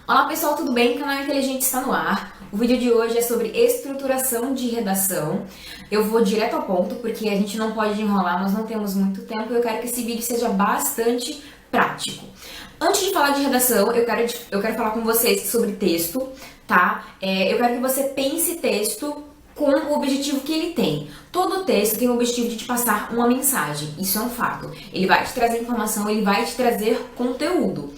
Olá pessoal, tudo bem? O canal Inteligente está no ar. O vídeo de hoje é sobre estruturação de redação. Eu vou direto ao ponto porque a gente não pode enrolar, nós não temos muito tempo e eu quero que esse vídeo seja bastante prático. Antes de falar de redação, eu quero falar com vocês sobre texto, tá? Eu quero que você pense texto com o objetivo que ele tem. Todo texto tem o objetivo de te passar uma mensagem, isso é um fato. Ele vai te trazer informação, ele vai te trazer conteúdo.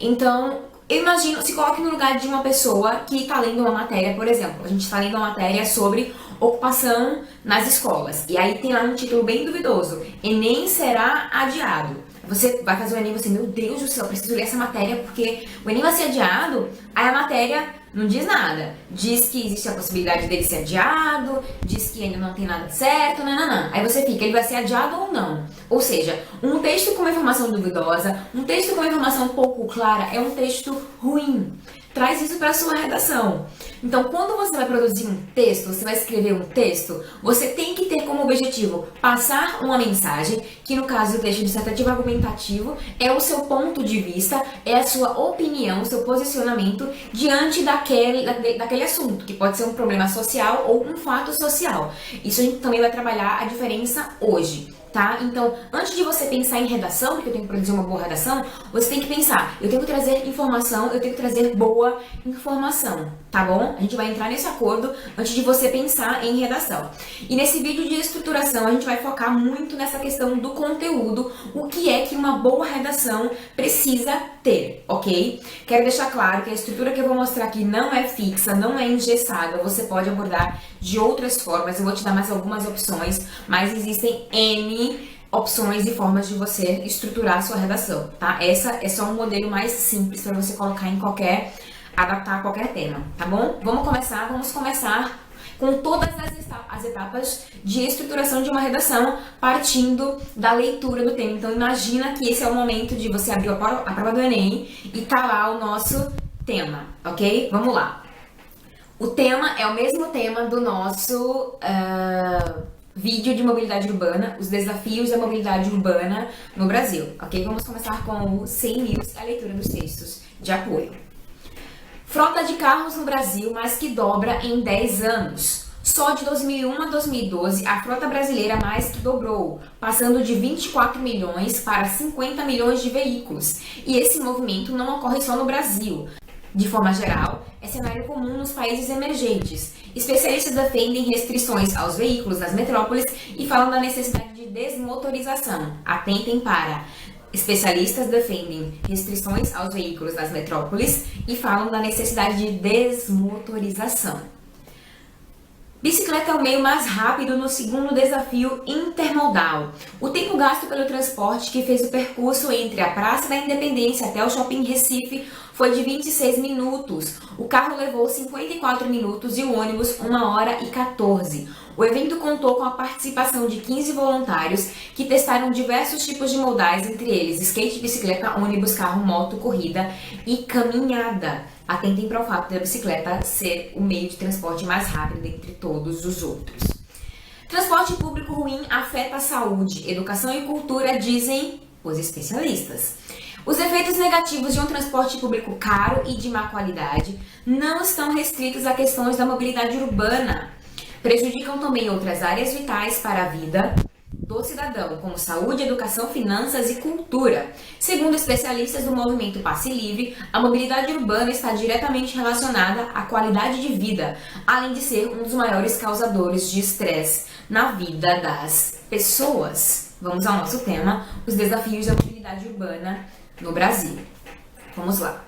Então, eu imagino, se coloque no lugar de uma pessoa que está lendo uma matéria, por exemplo. A gente está lendo uma matéria sobre ocupação nas escolas. E aí tem lá um título bem duvidoso. Enem será adiado. Você vai fazer o Enem e você, meu Deus do céu, eu preciso ler essa matéria porque o Enem vai ser adiado. Aí a matéria não diz nada. Diz que existe a possibilidade dele ser adiado, diz que ainda não tem nada certo, não. Aí você fica, ele vai ser adiado ou não? Ou seja, um texto com uma informação duvidosa, um texto com uma informação pouco clara é um texto ruim. Traz isso para a sua redação. Então, quando você vai produzir um texto, você vai escrever um texto, você tem que ter como objetivo passar uma mensagem, que no caso do texto dissertativo argumentativo é o seu ponto de vista, é a sua opinião, o seu posicionamento diante daquele assunto, que pode ser um problema social ou um fato social. Isso a gente também vai trabalhar a diferença hoje. Tá? Então, antes de você pensar em redação, porque eu tenho que produzir uma boa redação, você tem que pensar, eu tenho que trazer informação, eu tenho que trazer boa informação, tá bom? A gente vai entrar nesse acordo antes de você pensar em redação. E nesse vídeo de estruturação, a gente vai focar muito nessa questão do conteúdo, o que é que uma boa redação precisa ter, ok? Quero deixar claro que a estrutura que eu vou mostrar aqui não é fixa, não é engessada, você pode abordar de outras formas, eu vou te dar mais algumas opções, mas existem N opções e formas de você estruturar a sua redação, tá? Essa é só um modelo mais simples para você colocar em adaptar a qualquer tema, tá bom? Vamos começar com todas as etapas de estruturação de uma redação, partindo da leitura do tema. Então, imagina que esse é o momento de você abrir a prova do Enem e tá lá o nosso tema, ok? Vamos lá. O tema é o mesmo tema do nosso vídeo de mobilidade urbana, os desafios da mobilidade urbana no Brasil, ok? Vamos começar com o 100 News, a leitura dos textos de apoio. Frota de carros no Brasil mais que dobra em 10 anos. Só de 2001 a 2012, a frota brasileira mais que dobrou, passando de 24 milhões para 50 milhões de veículos. E esse movimento não ocorre só no Brasil. De forma geral, é cenário comum nos países emergentes. Especialistas defendem restrições aos veículos nas metrópoles e falam da necessidade de desmotorização. Atentem para... Especialistas defendem restrições aos veículos nas metrópoles e falam da necessidade de desmotorização. Bicicleta é o meio mais rápido no segundo desafio intermodal. O tempo gasto pelo transporte que fez o percurso entre a Praça da Independência até o Shopping Recife foi de 26 minutos. O carro levou 54 minutos e o ônibus 1 hora e 14. O evento contou com a participação de 15 voluntários que testaram diversos tipos de modais, entre eles skate, bicicleta, ônibus, carro, moto, corrida e caminhada. Atentem para o fato da bicicleta ser o meio de transporte mais rápido dentre todos os outros. Transporte público ruim afeta a saúde, educação e cultura, dizem os especialistas. Os efeitos negativos de um transporte público caro e de má qualidade não estão restritos a questões da mobilidade urbana. Prejudicam também outras áreas vitais para a vida do cidadão, como saúde, educação, finanças e cultura. Segundo especialistas do movimento Passe Livre, a mobilidade urbana está diretamente relacionada à qualidade de vida, além de ser um dos maiores causadores de estresse na vida das pessoas. Vamos ao nosso tema, os desafios da mobilidade urbana no Brasil. Vamos lá.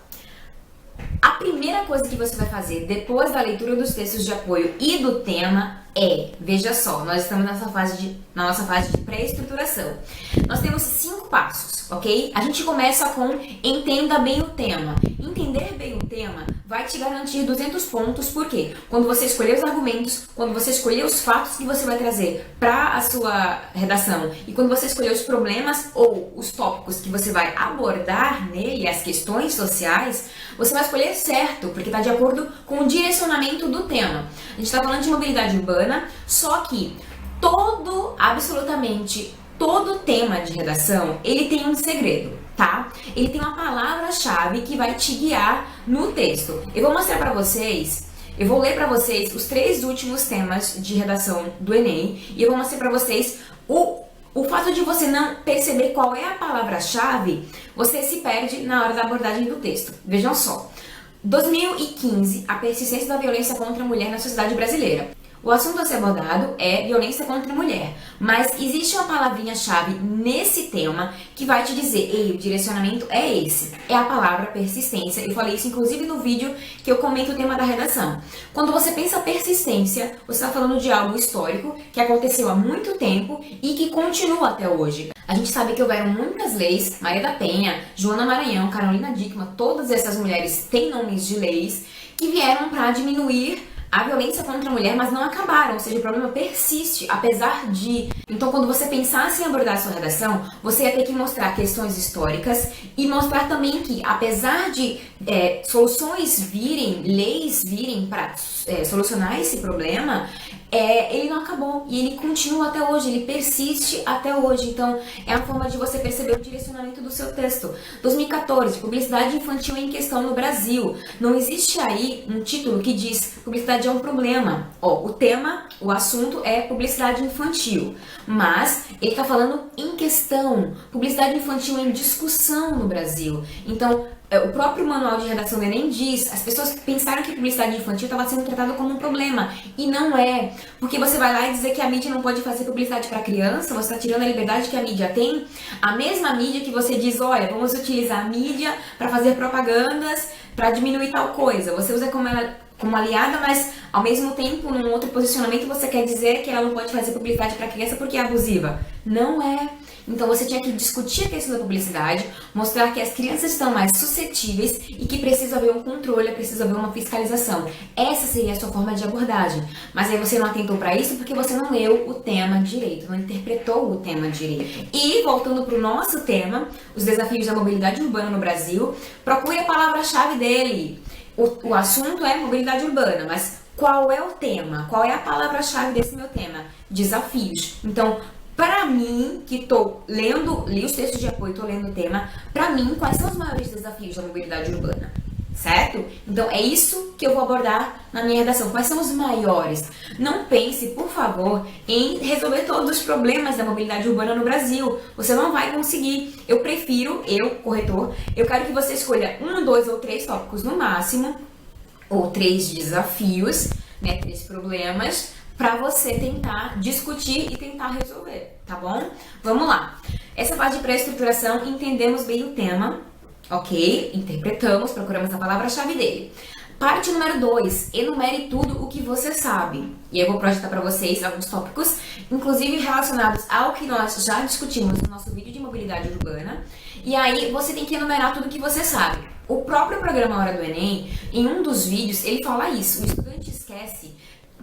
A primeira coisa que você vai fazer depois da leitura dos textos de apoio e do tema veja só, nós estamos na nossa fase de pré-estruturação. Nós temos 5 passos, ok? A gente começa com entenda bem o tema. Entender bem o tema vai te garantir 200 pontos, porque quando você escolher os argumentos, quando você escolher os fatos que você vai trazer para a sua redação e quando você escolher os problemas ou os tópicos que você vai abordar nele, as questões sociais, você vai escolher certo, porque está de acordo com o direcionamento do tema. A gente está falando de mobilidade urbana, só que absolutamente todo tema de redação, ele tem um segredo. tá? Ele tem uma palavra-chave que vai te guiar no texto. Eu vou mostrar pra vocês, eu vou ler pra vocês os 3 últimos temas de redação do Enem e eu vou mostrar pra vocês o fato de você não perceber qual é a palavra-chave, você se perde na hora da abordagem do texto. Vejam só. 2015, a persistência da violência contra a mulher na sociedade brasileira. O assunto a ser abordado é violência contra a mulher, mas existe uma palavrinha-chave nesse tema que vai te dizer, ei, o direcionamento é esse, é a palavra persistência. Eu falei isso inclusive no vídeo que eu comento o tema da redação. Quando você pensa persistência, você está falando de algo histórico que aconteceu há muito tempo e que continua até hoje. A gente sabe que houveram muitas leis, Maria da Penha, Joana Maranhão, Carolina Dickmann, todas essas mulheres têm nomes de leis que vieram para diminuir a violência contra a mulher, mas não acabaram, ou seja, o problema persiste, apesar de... Então, quando você pensasse em abordar a sua redação, você ia ter que mostrar questões históricas e mostrar também que, apesar de soluções virem, leis virem para solucionar esse problema, ele não acabou e ele continua até hoje, ele persiste até hoje. Então, é a forma de você perceber o direcionamento do seu texto. 2014, publicidade infantil em questão no Brasil. Não existe aí um título que diz publicidade é um problema. Ó, o tema, o assunto é publicidade infantil, mas ele está falando em questão. Publicidade infantil em discussão no Brasil. Então, o próprio manual de redação do Enem diz, as pessoas pensaram que publicidade infantil estava sendo tratada como um problema, e não é, porque você vai lá e dizer que a mídia não pode fazer publicidade para criança, você está tirando a liberdade que a mídia tem, a mesma mídia que você diz, olha, vamos utilizar a mídia para fazer propagandas, para diminuir tal coisa, você usa como aliada, mas ao mesmo tempo, num outro posicionamento, você quer dizer que ela não pode fazer publicidade para criança porque é abusiva. Não é. Então você tinha que discutir a questão da publicidade, mostrar que as crianças estão mais suscetíveis e que precisa haver um controle, precisa haver uma fiscalização. Essa seria a sua forma de abordagem. Mas aí você não atentou para isso porque você não leu o tema direito, não interpretou o tema direito. E voltando para o nosso tema, os desafios da mobilidade urbana no Brasil, procure a palavra-chave dele. O assunto é mobilidade urbana, mas qual é o tema? Qual é a palavra-chave desse meu tema? Desafios. Então, para mim, que li os textos de apoio, tô lendo o tema, para mim, quais são os maiores desafios da mobilidade urbana? Certo? Então, é isso que eu vou abordar na minha redação. Quais são os maiores? Não pense, por favor, em resolver todos os problemas da mobilidade urbana no Brasil. Você não vai conseguir. Eu prefiro, corretor, eu quero que você escolha 1, 2 ou 3 tópicos no máximo, ou 3 desafios, 3 problemas, para você tentar discutir e tentar resolver, tá bom? Vamos lá. Essa parte de pré-estruturação, entendemos bem o tema, ok? Interpretamos, procuramos a palavra-chave dele. Parte número 2, enumere tudo o que você sabe. E eu vou projetar para vocês alguns tópicos, inclusive relacionados ao que nós já discutimos no nosso vídeo de mobilidade urbana. E aí você tem que enumerar tudo o que você sabe. O próprio programa Hora do Enem, em um dos vídeos, ele fala isso. O estudante esquece,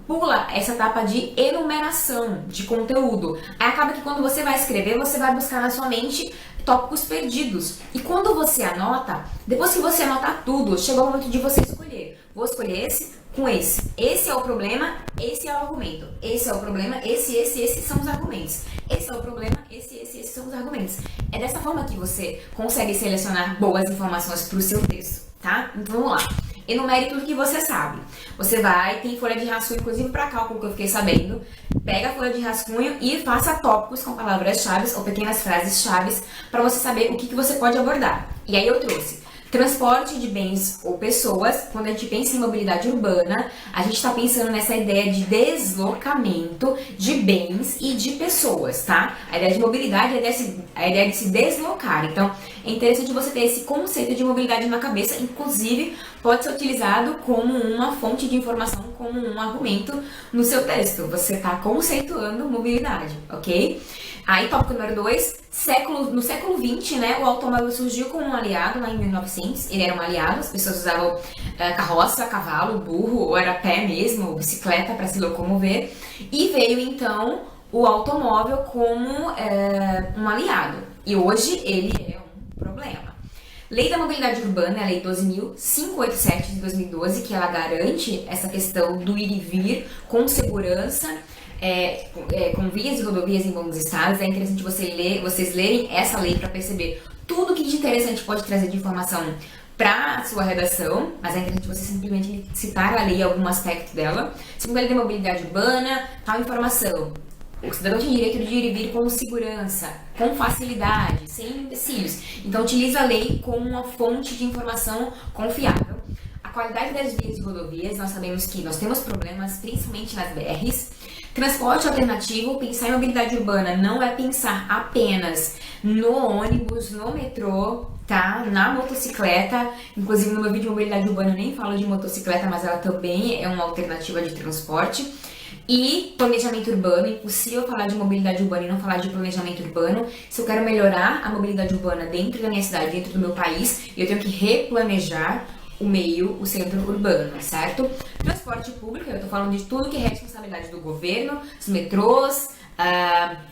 pula essa etapa de enumeração de conteúdo. Aí acaba que quando você vai escrever, você vai buscar na sua mente tópicos perdidos. E quando você anota, depois que você anotar tudo, chegou o momento de você escolher. Vou escolher esse com esse. Esse é o problema, esse é o argumento. Esse é o problema, esses são os argumentos. Esse é o problema, esses são os argumentos. É dessa forma que você consegue selecionar boas informações para o seu texto, tá? Então vamos lá. Enumere tudo que você sabe. Você tem folha de rascunho, inclusive para cálculo que eu fiquei sabendo. Pega a folha de rascunho e faça tópicos com palavras-chave ou pequenas frases-chave para você saber o que você pode abordar. E aí eu trouxe transporte de bens ou pessoas. Quando a gente pensa em mobilidade urbana, a gente está pensando nessa ideia de deslocamento de bens e de pessoas, tá? A ideia de mobilidade é a ideia de se deslocar. Então, é interessante você ter esse conceito de mobilidade na cabeça, inclusive pode ser utilizado como uma fonte de informação, como um argumento no seu texto. Você está conceituando mobilidade, ok? Aí, tópico número 2, no século XX, o automóvel surgiu como um aliado lá em 1900, ele era um aliado, as pessoas usavam carroça, cavalo, burro, ou era pé mesmo, ou bicicleta para se locomover, e veio então o automóvel como um aliado, e hoje ele é um problema. Lei da Mobilidade Urbana, a Lei 12.587 de 2012, que ela garante essa questão do ir e vir com segurança, com vias e rodovias em bons estados. É interessante vocês lerem essa lei para perceber tudo que de interessante pode trazer de informação para a sua redação, mas é interessante você simplesmente citar ali algum aspecto dela. Segundo a lei da mobilidade urbana, tal informação. O cidadão tem direito de ir e vir com segurança, com facilidade, sem empecilhos. Então, utiliza a lei como uma fonte de informação confiável. A qualidade das vias e rodovias, nós sabemos que nós temos problemas, principalmente nas BRs. Transporte alternativo, pensar em mobilidade urbana não é pensar apenas no ônibus, no metrô, tá? Na motocicleta. Inclusive, no meu vídeo de mobilidade urbana eu nem falo de motocicleta, mas ela também é uma alternativa de transporte. E planejamento urbano, impossível falar de mobilidade urbana e não falar de planejamento urbano. Se eu quero melhorar a mobilidade urbana dentro da minha cidade, dentro do meu país, eu tenho que replanejar o meio, o centro urbano, certo? Transporte público, eu tô falando de tudo que é responsabilidade do governo, os metrôs,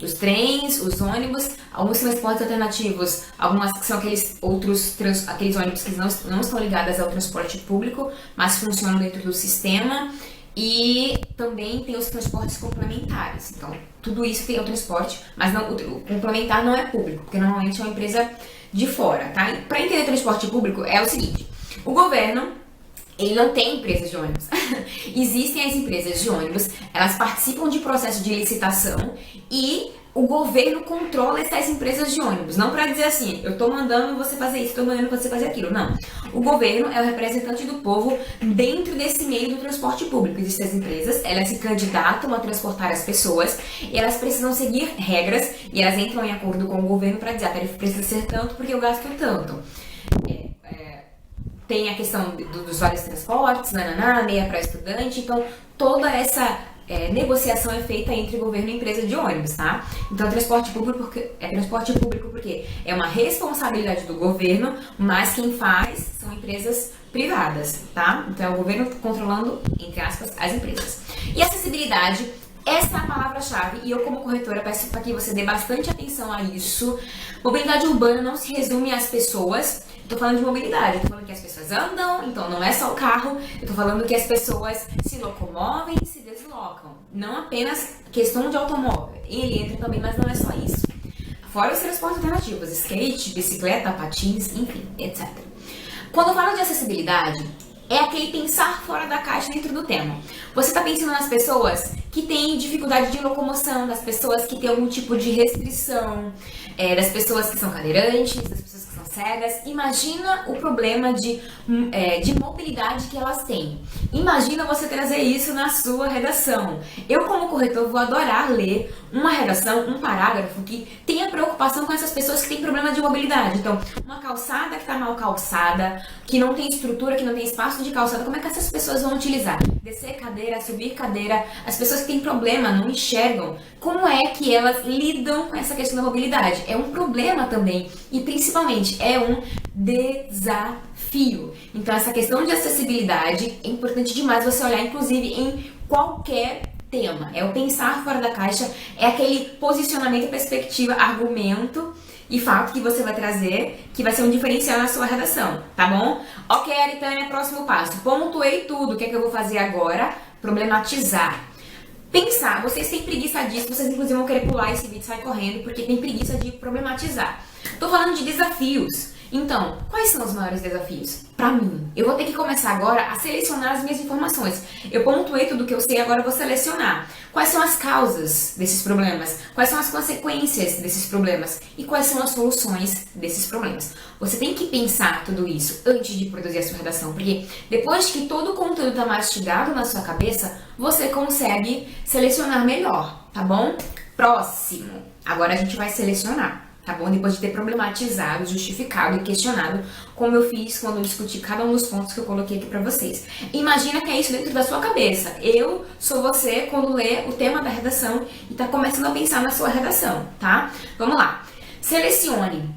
os trens, os ônibus, alguns transportes alternativos, algumas que são aqueles ônibus que não estão ligados ao transporte público, mas funcionam dentro do sistema. E também tem os transportes complementares. Então, tudo isso tem o transporte, mas não, o complementar não é público, porque normalmente é uma empresa de fora, tá? Para entender transporte público é o seguinte: o governo, ele não tem empresas de ônibus. Existem as empresas de ônibus, elas participam de processo de licitação e o governo controla essas empresas de ônibus. Não para dizer assim, eu tô mandando você fazer isso, tô mandando você fazer aquilo. Não. O governo é o representante do povo dentro desse meio do transporte público. Existem as empresas, elas se candidatam a transportar as pessoas e elas precisam seguir regras e elas entram em acordo com o governo para dizer a tarifa precisa ser tanto porque eu gasto tanto. Tem a questão dos vários transportes, meia para estudante, então toda essa negociação é feita entre governo e empresa de ônibus, tá? Então, transporte público porque é uma responsabilidade do governo, mas quem faz são empresas privadas, tá? Então, é o governo controlando, entre aspas, as empresas. E acessibilidade, essa é a palavra-chave, e eu, como corretora, peço para que você dê bastante atenção a isso. Mobilidade urbana não se resume às pessoas. Eu tô falando de mobilidade, eu tô falando que as pessoas andam, então não é só o carro. Eu tô falando que as pessoas se locomovem e se deslocam. Não apenas questão de automóvel. Ele entra também, mas não é só isso. Fora os transportes alternativos, skate, bicicleta, patins, enfim, etc. Quando eu falo de acessibilidade, é aquele pensar fora da caixa dentro do tema. Você está pensando nas pessoas que têm dificuldade de locomoção, das pessoas que têm algum tipo de restrição, das pessoas que são cadeirantes, das pessoas que são cegas. Imagina o problema de mobilidade que elas têm. Imagina você trazer isso na sua redação. Eu, como corretor, vou adorar ler uma redação, um parágrafo que tenha preocupação com essas pessoas que têm problema de mobilidade. Então, uma calçada que está mal calçada, que não tem estrutura, que não tem espaço de calçada, como é que essas pessoas vão utilizar? Descer cadeira, subir cadeira. As pessoas que têm problema, não enxergam. Como é que elas lidam com essa questão da mobilidade? É um problema também e, principalmente, é um desafio. Então, essa questão de acessibilidade é importante demais você olhar, inclusive, em qualquer tema. É o pensar fora da caixa, é aquele posicionamento, perspectiva, argumento e fato que você vai trazer, que vai ser um diferencial na sua redação, tá bom? Ok, Aritânia, próximo passo. Pontuei tudo. O que é que eu vou fazer agora? Problematizar. Pensar. Vocês têm preguiça disso, vocês inclusive vão querer pular esse vídeo e sair correndo, porque tem preguiça de problematizar. Tô falando de desafios. Então, quais são os maiores desafios? Para mim, eu vou ter que começar agora a selecionar as minhas informações. Eu pontuei tudo que eu sei, agora eu vou selecionar. Quais são as causas desses problemas? Quais são as consequências desses problemas? E quais são as soluções desses problemas? Você tem que pensar tudo isso antes de produzir a sua redação, porque depois que todo o conteúdo está mastigado na sua cabeça, você consegue selecionar melhor, tá bom? Próximo. Agora a gente vai selecionar. Tá bom? Depois de ter problematizado, justificado e questionado, como eu fiz quando eu discuti cada um dos pontos que eu coloquei aqui pra vocês. Imagina que é isso dentro da sua cabeça. Eu sou você quando lê o tema da redação e tá começando a pensar na sua redação, tá? Vamos lá. Selecione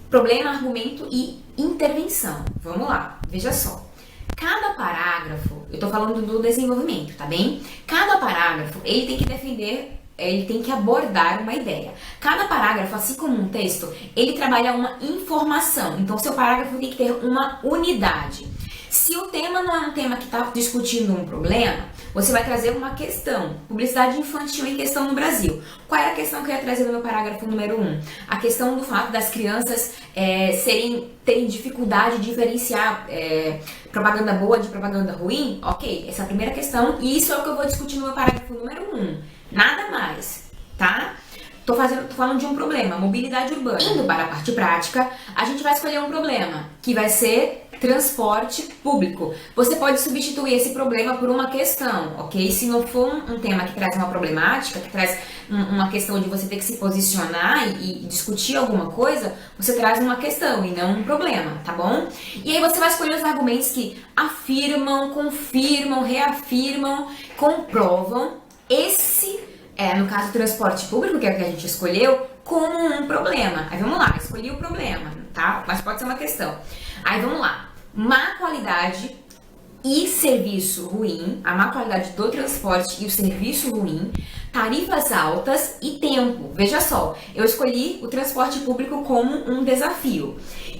problema, argumento e intervenção. Vamos lá, veja só. Cada parágrafo, eu tô falando do desenvolvimento, tá bem? Cada parágrafo, ele tem que defender, ele tem que abordar uma ideia. Cada parágrafo, assim como um texto, ele trabalha uma informação. Então, seu parágrafo tem que ter uma unidade. Se o tema não é um tema que está discutindo um problema, Você vai trazer uma questão. Publicidade infantil em questão no Brasil. Qual era a questão que eu ia trazer no meu parágrafo número 1? A questão do fato das crianças terem dificuldade de diferenciar propaganda boa de propaganda ruim. Ok, essa é a primeira questão. E isso é o que eu vou discutir no meu parágrafo número 1. Nada mais, tá? Tô falando de um problema, mobilidade urbana. Indo para a parte prática, a gente vai escolher um problema, que vai ser transporte público. Você pode substituir esse problema por uma questão, ok? Se não for um tema que traz uma problemática, que traz uma questão de você ter que se posicionar e discutir alguma coisa, você traz uma questão e não um problema, tá bom? E aí você vai escolher os argumentos que afirmam, confirmam, reafirmam, comprovam no caso do transporte público, que é o que a gente escolheu, como um problema. Aí vamos lá, escolhi o problema, tá? Mas pode ser uma questão. Aí vamos lá. Má qualidade e serviço ruim, a má qualidade do transporte e o serviço ruim, tarifas altas e tempo. Veja só, eu escolhi o transporte público como um desafio.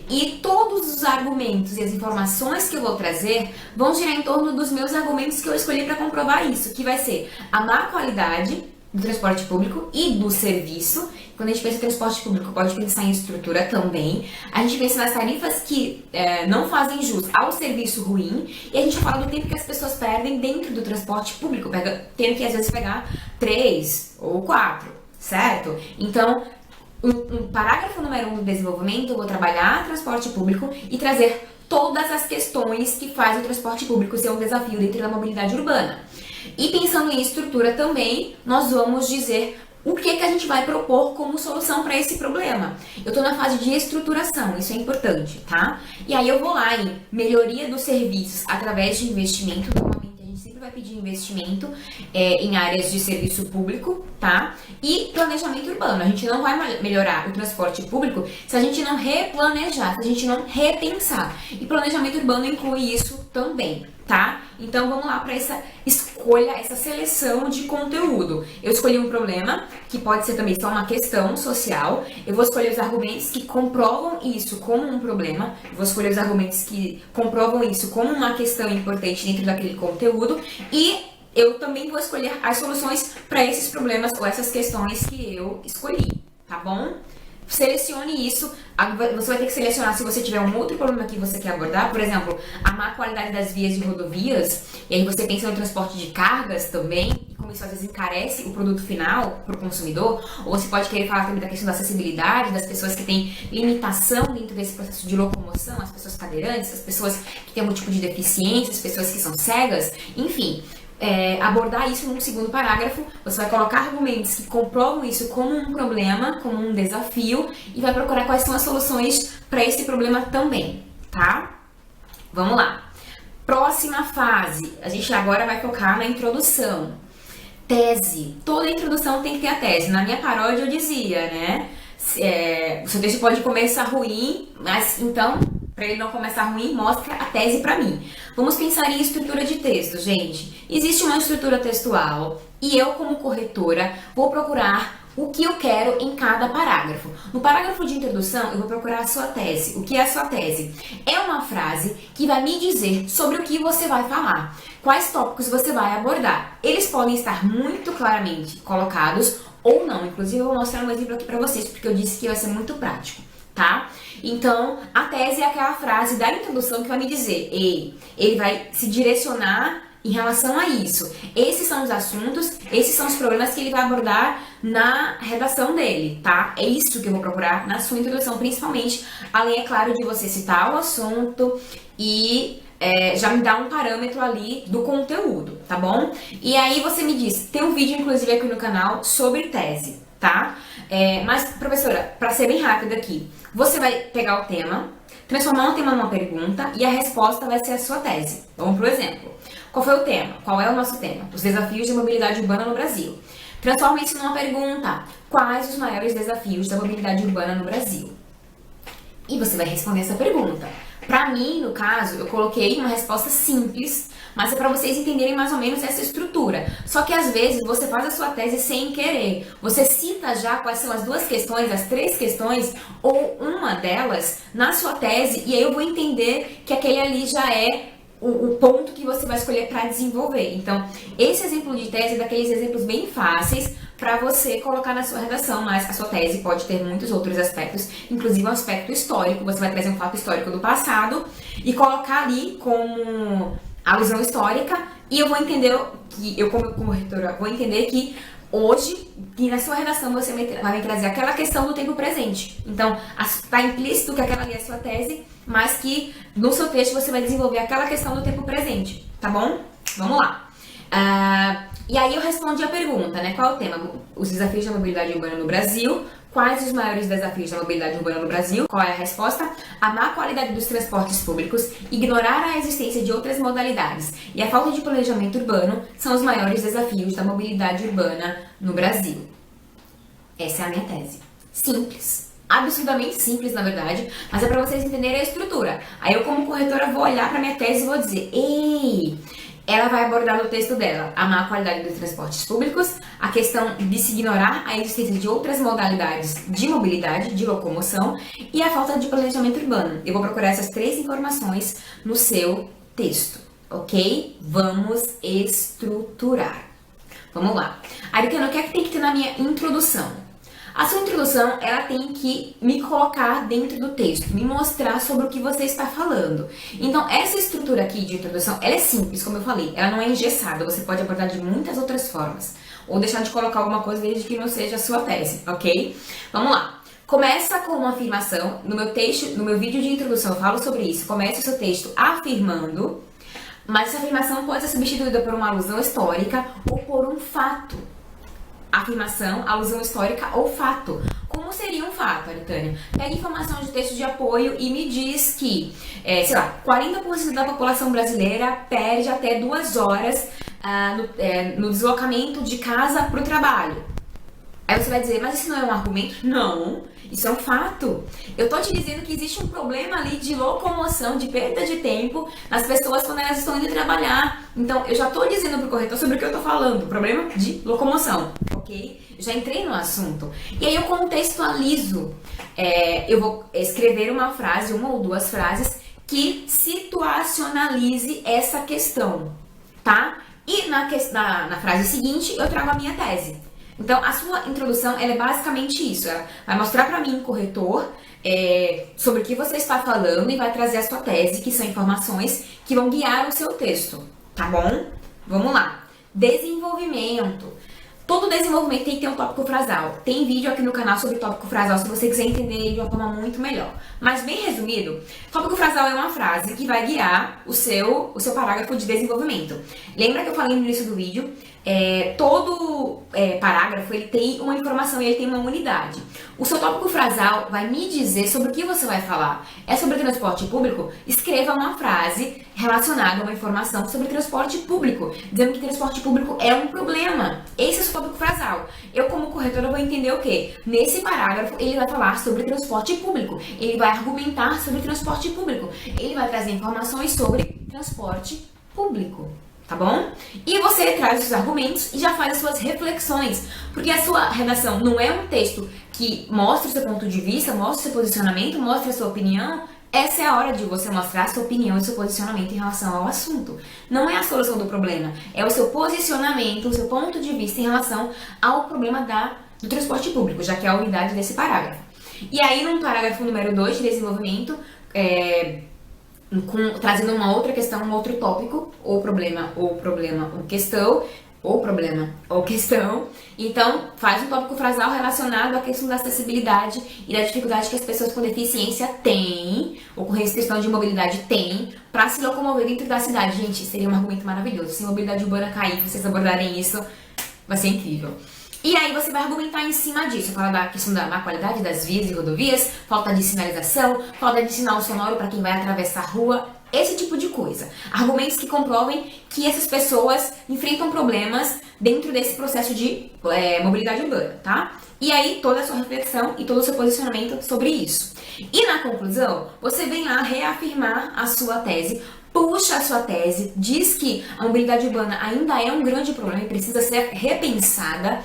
E todos os argumentos e as informações que eu vou trazer vão girar em torno dos meus argumentos que eu escolhi para comprovar isso, que vai ser a má qualidade do transporte público e do serviço. Quando a gente pensa em transporte público, pode pensar em estrutura também. A gente pensa nas tarifas que não fazem jus ao serviço ruim. E a gente fala do tempo que as pessoas perdem dentro do transporte público, tendo que às vezes pegar 3 ou 4, certo? Então, no parágrafo número 1 do desenvolvimento, eu vou trabalhar transporte público e trazer todas as questões que fazem o transporte público ser um desafio dentro da mobilidade urbana. E pensando em estrutura também, nós vamos dizer o que a gente vai propor como solução para esse problema. Eu estou na fase de estruturação, isso é importante, tá? E aí eu vou lá em melhoria dos serviços através de investimento. Normalmente a gente sempre vai pedir investimento em áreas de serviço público, tá? E planejamento urbano. A gente não vai melhorar o transporte público se a gente não replanejar, se a gente não repensar. E planejamento urbano inclui isso também, tá? Então vamos lá para essa escolha, essa seleção de conteúdo. Eu escolhi um problema, que pode ser também só uma questão social. Eu vou escolher os argumentos que comprovam isso como um problema. Eu vou escolher os argumentos que comprovam isso como uma questão importante dentro daquele conteúdo. E eu também vou escolher as soluções para esses problemas ou essas questões que eu escolhi, tá bom? Selecione isso, você vai ter que selecionar se você tiver um outro problema que você quer abordar, por exemplo, a má qualidade das vias de rodovias, e aí você pensa no transporte de cargas também, e como isso às vezes encarece o produto final para o consumidor, ou você pode querer falar também da questão da acessibilidade, das pessoas que têm limitação dentro desse processo de locomoção, as pessoas cadeirantes, as pessoas que têm algum tipo de deficiência, as pessoas que são cegas, enfim. Abordar isso num segundo parágrafo, você vai colocar argumentos que comprovam isso como um problema, como um desafio, e vai procurar quais são as soluções para esse problema também, tá? Vamos lá. Próxima fase, a gente agora vai focar na introdução. Tese. Toda introdução tem que ter a tese. Na minha paródia eu dizia, né? O seu texto pode começar ruim, mas então, para ele não começar ruim, mostra a tese para mim. Vamos pensar em estrutura de texto, gente. Existe uma estrutura textual e eu, como corretora, vou procurar o que eu quero em cada parágrafo. No parágrafo de introdução, eu vou procurar a sua tese. O que é a sua tese? É uma frase que vai me dizer sobre o que você vai falar, quais tópicos você vai abordar. Eles podem estar muito claramente colocados ou não. Inclusive, eu vou mostrar um exemplo aqui para vocês, porque eu disse que vai ser muito prático, tá? Então, a tese é aquela frase da introdução que vai me dizer, ele vai se direcionar em relação a isso. Esses são os assuntos, esses são os problemas que ele vai abordar na redação dele, tá? É isso que eu vou procurar na sua introdução, principalmente, além, é claro, de você citar o assunto e já me dá um parâmetro ali do conteúdo, tá bom? E aí você me diz, tem um vídeo, inclusive, aqui no canal sobre tese, tá? Mas, professora, para ser bem rápida aqui, você vai pegar o tema, transformar o tema numa pergunta e a resposta vai ser a sua tese. Vamos pro exemplo. Qual foi o tema? Qual é o nosso tema? Os desafios de mobilidade urbana no Brasil. Transforma isso numa pergunta. Quais os maiores desafios da mobilidade urbana no Brasil? E você vai responder essa pergunta. Para mim, no caso, eu coloquei uma resposta simples, mas é para vocês entenderem mais ou menos essa estrutura. Só que às vezes você faz a sua tese sem querer. Você cita já quais são as 2 questões, as 3 questões, ou uma delas na sua tese, e aí eu vou entender que aquele ali já é o ponto que você vai escolher para desenvolver. Então, esse exemplo de tese é daqueles exemplos bem fáceis para você colocar na sua redação, mas a sua tese pode ter muitos outros aspectos, inclusive um aspecto histórico. Você vai trazer um fato histórico do passado e colocar ali como alusão histórica, e eu vou entender que, eu como reitora, vou entender que hoje, que na sua redação você vai me trazer aquela questão do tempo presente. Então, está implícito que aquela ali é a sua tese, mas que no seu texto você vai desenvolver aquela questão do tempo presente, tá bom? Vamos lá. E aí eu respondi a pergunta, né? Qual é o tema? Os desafios da mobilidade urbana no Brasil. Quais os maiores desafios da mobilidade urbana no Brasil? Qual é a resposta? A má qualidade dos transportes públicos, ignorar a existência de outras modalidades e a falta de planejamento urbano são os maiores desafios da mobilidade urbana no Brasil. Essa é a minha tese. Simples. Absurdamente simples, na verdade, mas é para vocês entenderem a estrutura. Aí eu, como corretora, vou olhar para minha tese e vou dizer: ei, ela vai abordar no texto dela a má qualidade dos transportes públicos, a questão de se ignorar a existência de outras modalidades de mobilidade, de locomoção, e a falta de planejamento urbano. Eu vou procurar essas 3 informações no seu texto, ok? Vamos estruturar. Vamos lá. Ariana, o que é que tem que ter na minha introdução? A sua introdução, ela tem que me colocar dentro do texto, me mostrar sobre o que você está falando. Então, essa estrutura aqui de introdução, ela é simples, como eu falei, ela não é engessada, você pode abordar de muitas outras formas. Ou deixar de colocar alguma coisa desde que não seja a sua tese, ok? Vamos lá. Começa com uma afirmação. No meu texto, no meu vídeo de introdução eu falo sobre isso. Começa o seu texto afirmando, mas essa afirmação pode ser substituída por uma alusão histórica ou por um fato. Afirmação, alusão histórica ou fato. Como seria um fato, Aritânia? Pega informação de texto de apoio e me diz que, sei lá, 40% da população brasileira perde até 2 horas no deslocamento de casa para o trabalho. Aí você vai dizer, mas isso não é um argumento? Não, isso é um fato. Eu tô te dizendo que existe um problema ali de locomoção, de perda de tempo nas pessoas quando elas estão indo trabalhar. Então, eu já tô dizendo pro corretor sobre o que eu tô falando, problema de locomoção, ok? Eu já entrei no assunto. E aí eu contextualizo. Eu vou escrever uma frase, 1 ou 2 frases, que situacionalize essa questão, tá? E na frase seguinte, eu trago a minha tese. Então, a sua introdução, ela é basicamente isso. Ela vai mostrar para mim, corretor, sobre o que você está falando e vai trazer a sua tese, que são informações que vão guiar o seu texto, tá bom? Vamos lá. Desenvolvimento. Todo desenvolvimento tem que ter um tópico frasal. Tem vídeo aqui no canal sobre tópico frasal, se você quiser entender ele de uma forma muito melhor. Mas, bem resumido, tópico frasal é uma frase que vai guiar o seu parágrafo de desenvolvimento. Lembra que eu falei no início do vídeo? Todo parágrafo ele tem uma informação e ele tem uma unidade. O seu tópico frasal vai me dizer sobre o que você vai falar. É sobre transporte público? Escreva uma frase relacionada a uma informação sobre transporte público, dizendo que transporte público é um problema. Esse é o seu tópico frasal. Eu, como corretora, vou entender o quê? Nesse parágrafo, ele vai falar sobre transporte público. Ele vai argumentar sobre transporte público. Ele vai trazer informações sobre transporte público. Tá bom? E você traz os argumentos e já faz as suas reflexões, porque a sua redação não é um texto que mostra o seu ponto de vista, mostra o seu posicionamento, mostra a sua opinião. Essa é a hora de você mostrar a sua opinião e seu posicionamento em relação ao assunto. Não é a solução do problema, é o seu posicionamento, o seu ponto de vista em relação ao problema do transporte público, já que é a unidade desse parágrafo. E aí, no parágrafo número 2 de desenvolvimento, trazendo uma outra questão, um outro tópico, ou problema, ou questão, ou problema, ou questão. Então, faz um tópico frasal relacionado à questão da acessibilidade e da dificuldade que as pessoas com deficiência têm, ou com restrição de mobilidade têm, para se locomover dentro da cidade. Gente, seria um argumento maravilhoso. Se a mobilidade urbana cair, vocês abordarem isso, vai ser incrível. E aí você vai argumentar em cima disso, fala da questão da má qualidade das vias e rodovias, falta de sinalização, falta de sinal sonoro para quem vai atravessar a rua, esse tipo de coisa. Argumentos que comprovem que essas pessoas enfrentam problemas dentro desse processo de mobilidade urbana, tá? E aí toda a sua reflexão e todo o seu posicionamento sobre isso. E na conclusão, você vem lá reafirmar a sua tese, puxa a sua tese, diz que a mobilidade urbana ainda é um grande problema e precisa ser repensada.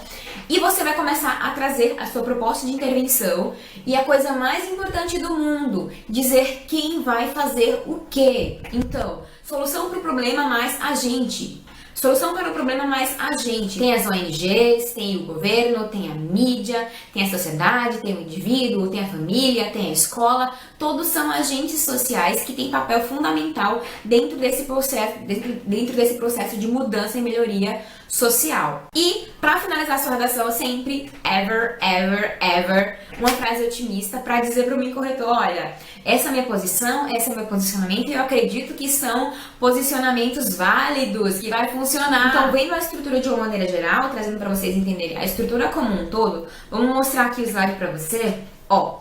E você vai começar a trazer a sua proposta de intervenção e a coisa mais importante do mundo, dizer quem vai fazer o quê. Então, Solução para o problema mais agente. Solução para o problema mais agente. Tem as ONGs, tem o governo, tem a mídia, tem a sociedade, tem o indivíduo, tem a família, tem a escola. Todos são agentes sociais que têm papel fundamental dentro desse processo de mudança e melhoria social. E, para finalizar sua redação, sempre, ever, uma frase otimista para dizer para o meu corretor, olha, essa é a minha posição, esse é o meu posicionamento e eu acredito que são posicionamentos válidos, que vai funcionar. Então, vendo a estrutura de uma maneira geral, trazendo para vocês entenderem a estrutura como um todo, vamos mostrar aqui o slide para você. Ó,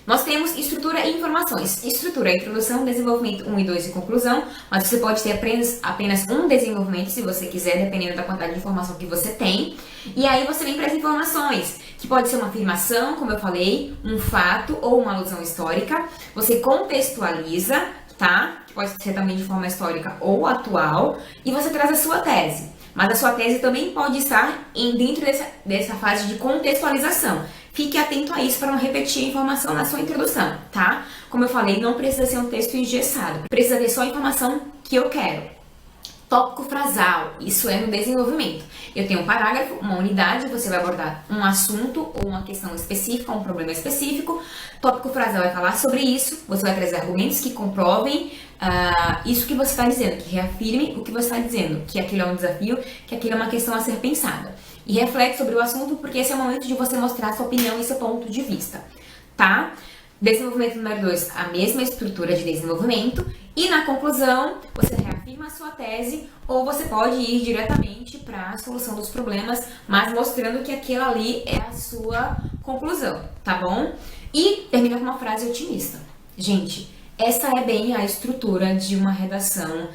nós temos estrutura e informações. Estrutura, introdução, desenvolvimento 1 e 2 e conclusão, mas você pode ter apenas um desenvolvimento se você quiser, dependendo da quantidade de informação que você tem. E aí você vem para as informações, que pode ser uma afirmação, como eu falei, um fato ou uma alusão histórica. Você contextualiza, tá? Que pode ser também de forma histórica ou atual, e você traz a sua tese. Mas a sua tese também pode estar dentro dessa fase de contextualização. Fique atento a isso para não repetir a informação na sua introdução, tá? Como eu falei, não precisa ser um texto engessado. Precisa ter só a informação que eu quero. Tópico frasal, isso é no desenvolvimento. Eu tenho um parágrafo, uma unidade, você vai abordar um assunto ou uma questão específica, um problema específico. Tópico frasal vai falar sobre isso, você vai trazer argumentos que comprovem isso que você está dizendo, que reafirme o que você está dizendo, que aquilo é um desafio, que aquilo é uma questão a ser pensada. E reflete sobre o assunto, porque esse é o momento de você mostrar sua opinião e seu ponto de vista, tá? Desenvolvimento número 2, a mesma estrutura de desenvolvimento. E na conclusão, você reafirma a sua tese ou você pode ir diretamente para a solução dos problemas, mas mostrando que aquilo ali é a sua conclusão, tá bom? E termina com uma frase otimista. Gente, essa é bem a estrutura de uma redação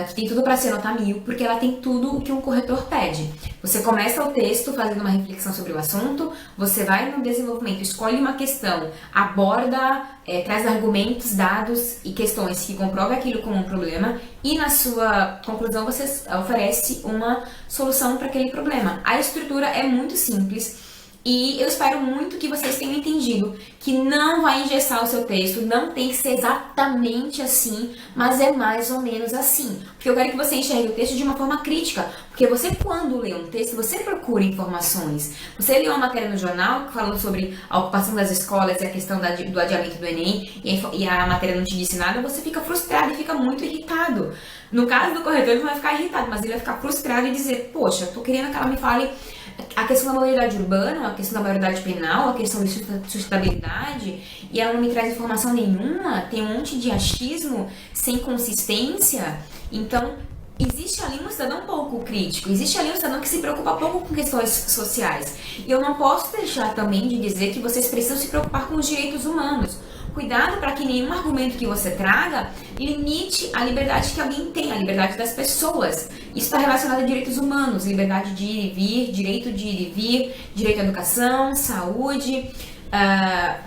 que tem tudo para ser nota 1000, porque ela tem tudo o que um corretor pede. Você começa o texto fazendo uma reflexão sobre o assunto, você vai no desenvolvimento, escolhe uma questão, aborda, traz argumentos, dados e questões que comprovem aquilo como um problema e na sua conclusão você oferece uma solução para aquele problema. A estrutura é muito simples. E eu espero muito que vocês tenham entendido que não vai engessar o seu texto, não tem que ser exatamente assim, mas é mais ou menos assim. Porque eu quero que você enxergue o texto de uma forma crítica, porque você quando lê um texto, você procura informações. Você lê uma matéria no jornal falando sobre a ocupação das escolas e a questão do adiamento do Enem, e a matéria não te disse nada, você fica frustrado e fica muito irritado. No caso do corretor, ele não vai ficar irritado, mas ele vai ficar frustrado e dizer, poxa, eu tô querendo que ela me fale a questão da maioridade urbana, a questão da maioridade penal, a questão de sustentabilidade, e ela não me traz informação nenhuma, tem um monte de achismo sem consistência. Então, existe ali um cidadão pouco crítico, existe ali um cidadão que se preocupa pouco com questões sociais. E eu não posso deixar também de dizer que vocês precisam se preocupar com os direitos humanos. Cuidado para que nenhum argumento que você traga limite a liberdade que alguém tem, a liberdade das pessoas. Isso está relacionado a direitos humanos, liberdade de ir e vir, direito de ir e vir, direito à educação, saúde,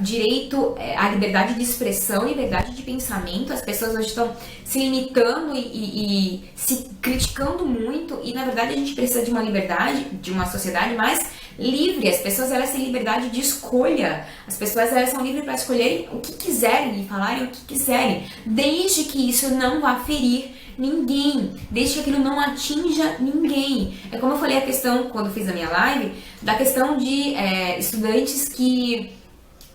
direito à liberdade de expressão, liberdade de pensamento. As pessoas hoje estão se limitando e se criticando muito e, na verdade, a gente precisa de uma liberdade, de uma sociedade mais livre. As pessoas elas têm liberdade de escolha, as pessoas elas são livres para escolherem o que quiserem e falarem o que quiserem, desde que isso não vá ferir ninguém, desde que aquilo não atinja ninguém. É como eu falei a questão, quando eu fiz a minha live, da questão de estudantes que,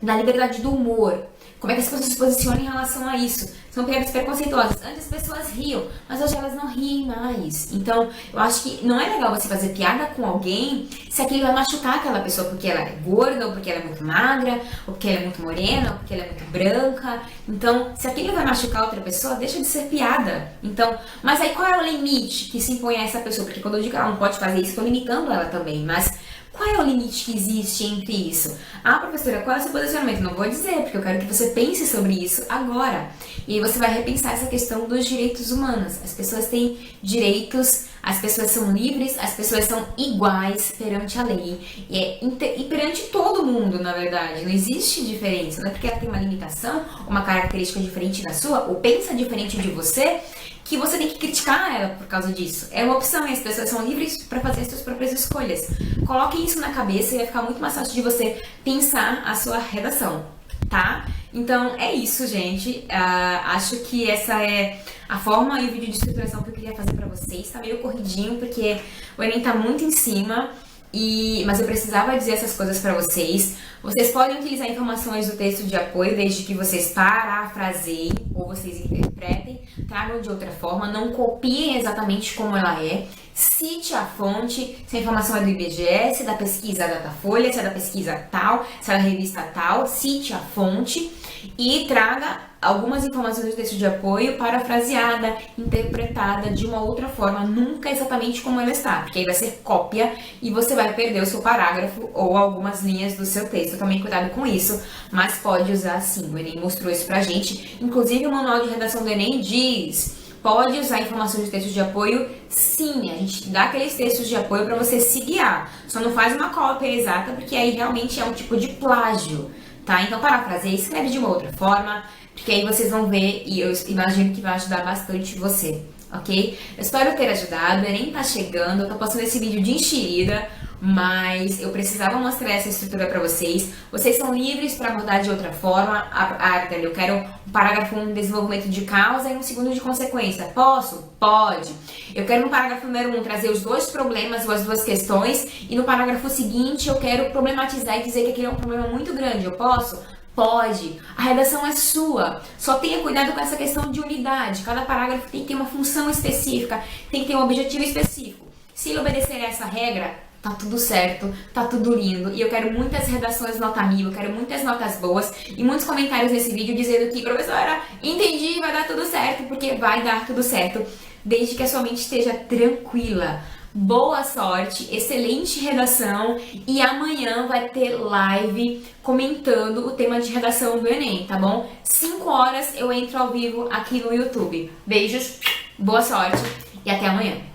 da liberdade do humor, como é que as pessoas se posicionam em relação a isso. São piadas preconceituosas. Antes as pessoas riam, mas hoje elas não riem mais. Então, eu acho que não é legal você fazer piada com alguém se aquilo vai machucar aquela pessoa porque ela é gorda, ou porque ela é muito magra, ou porque ela é muito morena, ou porque ela é muito branca. Então, se aquilo vai machucar outra pessoa, deixa de ser piada. Então, mas aí qual é o limite que se impõe a essa pessoa? Porque quando eu digo que ela não pode fazer isso, estou limitando ela também, mas qual é o limite que existe entre isso? Ah, professora, qual é o seu posicionamento? Não vou dizer, porque eu quero que você pense sobre isso agora. E aí você vai repensar essa questão dos direitos humanos. As pessoas têm direitos, as pessoas são livres, as pessoas são iguais perante a lei. E perante todo mundo, na verdade. Não existe diferença. Não é porque ela tem uma limitação, uma característica diferente da sua, ou pensa diferente de você, que você tem que criticar ela por causa disso. É uma opção e as pessoas são livres para fazer as suas próprias escolhas. Coloque isso na cabeça e vai ficar muito mais fácil de você pensar a sua redação, tá? Então é isso, gente. Acho que essa é a forma e o vídeo de estruturação que eu queria fazer pra vocês. Tá meio corridinho, porque o Enem tá muito em cima. Mas eu precisava dizer essas coisas para vocês. Vocês podem utilizar informações do texto de apoio desde que vocês parafraseiem ou vocês interpretem, tragam de outra forma, não copiem exatamente como ela é. Cite a fonte, se a informação é do IBGE, se é da pesquisa Datafolha, se é da pesquisa tal, se é da revista tal, cite a fonte e traga algumas informações do texto de apoio parafraseada, interpretada de uma outra forma, nunca exatamente como ela está, porque aí vai ser cópia e você vai perder o seu parágrafo ou algumas linhas do seu texto. Tomem cuidado com isso, mas pode usar sim. O Enem mostrou isso pra gente. Inclusive o manual de redação do Enem diz: pode usar informações de textos de apoio, sim. A gente dá aqueles textos de apoio para você se guiar. Só não faz uma cópia exata, porque aí realmente é um tipo de plágio, tá? Então, parafraseia, escreve de uma outra forma, porque aí vocês vão ver e eu imagino que vai ajudar bastante você, ok? Eu espero ter ajudado. O Enem tá chegando, eu tô postando esse vídeo de enxerida, mas eu precisava mostrar essa estrutura para vocês. Vocês são livres para abordar de outra forma. Eu quero um parágrafo 1 desenvolvimento de causa e um segundo de consequência. Posso? Pode. Eu quero no parágrafo número 1 trazer os dois problemas ou as duas questões e no parágrafo seguinte eu quero problematizar e dizer que aquele é um problema muito grande. Eu posso? Pode. A redação é sua. Só tenha cuidado com essa questão de unidade. Cada parágrafo tem que ter uma função específica, tem que ter um objetivo específico. Se ele obedecer a essa regra, tá tudo certo, tá tudo lindo. E eu quero muitas redações nota 1000, eu quero muitas notas boas e muitos comentários nesse vídeo dizendo que, professora, entendi, vai dar tudo certo, porque vai dar tudo certo, desde que a sua mente esteja tranquila. Boa sorte, excelente redação e amanhã vai ter live comentando o tema de redação do Enem, tá bom? 5 horas eu entro ao vivo aqui no YouTube. Beijos, boa sorte e até amanhã.